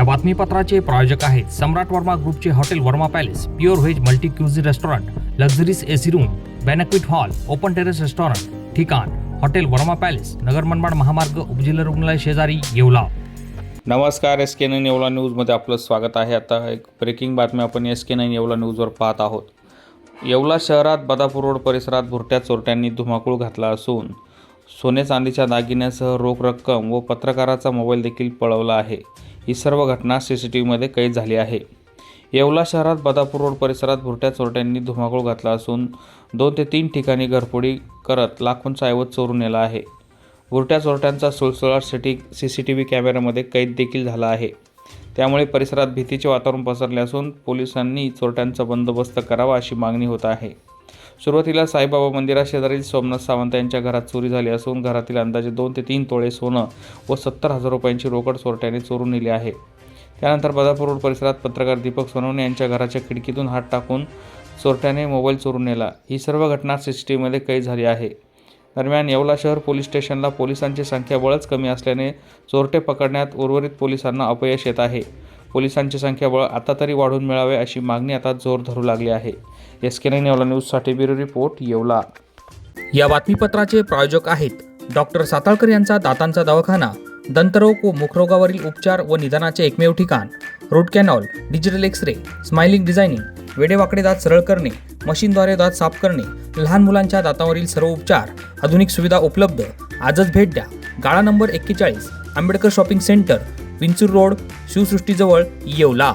या बातमीपत्राचे प्रायोजक आहेत सम्राट वर्मा ग्रुपचे hotel Varma palace, pure veg multi cuisine restaurant, luxuries AC room, banquet hall, open terrace restaurant, ठिकाण हॉटेल वर्मा पॅलेस, नगर मनमाड महामार्ग, उपजिल्हा रुग्णालय शेजारी, येवला। नमस्कार, SK9 येवला न्यूजमध्ये आपलं स्वागत आहे। आता एक ब्रेकिंग बातमी आपण SK9 येवला न्यूजवर पाहत आहोत। येवला शहरात बदापूर रोड परिसरात भुरट्या चोरट्यांनी धुमाकूळ घातला असून सोने चांदीच्या दागिन्यासह रोख रक्कम व पत्रकाराचा मोबाईल देखील पळवला आहे। ही सर्व घटना CCTVमध्ये कैद झाली आहे। येवला शहरात बदापूर रोड परिसरात भुरट्या चोरट्यांनी धुमाकूळ घातला असून 2 ते 3 ठिकाणी घरफोडी करत लाखोंचा ऐवज चोरून नेला आहे। भुरट्या चोरट्यांचा सुळसुळाट CCTV कॅमेऱ्यामध्ये कैद देखील झाला आहे। त्यामुळे परिसरात भीतीचे वातावरण पसरले असून पोलिसांनी चोरट्यांचा बंदोबस्त करावा अशी मागणी होत आहे। सुरुवातीला साईबाबा मंदिराशेजारील सोमनाथ सावंत यांच्या घरात चोरी झाली असून घरातील अंदाजे 2 ते 3 तोळे सोनं व 70,000 रुपयांची रोकड चोरट्याने चोरून नेली आहे। त्यानंतर बदापूर रोड परिसरात पत्रकार दीपक सोनवणे यांच्या घराच्या खिडकीतून हात टाकून चोरट्याने मोबाईल चोरून नेला। ही सर्व घटना CCTVमध्ये कैद झाली आहे। दरम्यान येवला शहर पोलीस स्टेशनला पोलिसांची संख्या बळच कमी असल्याने चोरटे पकडण्यात उर्वरित पोलिसांना अपयश येत आहे। पोलिसांची संख्या बळ आता तरी वाढवून मिळावे अशी मागणी आता जोर धरू लागली आहे। SK9 येवला न्यूजसाठी ब्युरो रिपोर्ट, येवला। या बातमीपत्राचे प्रायोजक आहेत डॉक्टर साताळकर यांचा दातांचा दवाखाना, दंतरोग व मुखरोगावरील उपचार व निदानाचे एकमेव ठिकाण, root canal, digital x ray, smiling designing, वेडेवाकडे दात सरळ करणे, मशीनद्वारे दात साफ करणे, लहान मुलांच्या दातावरील सर्व उपचार, आधुनिक सुविधा उपलब्ध। आजच भेट द्या। गाळा number 41, Ambedkar shopping centre, Vinchur road, शिवसृष्टीजवळ, येवला।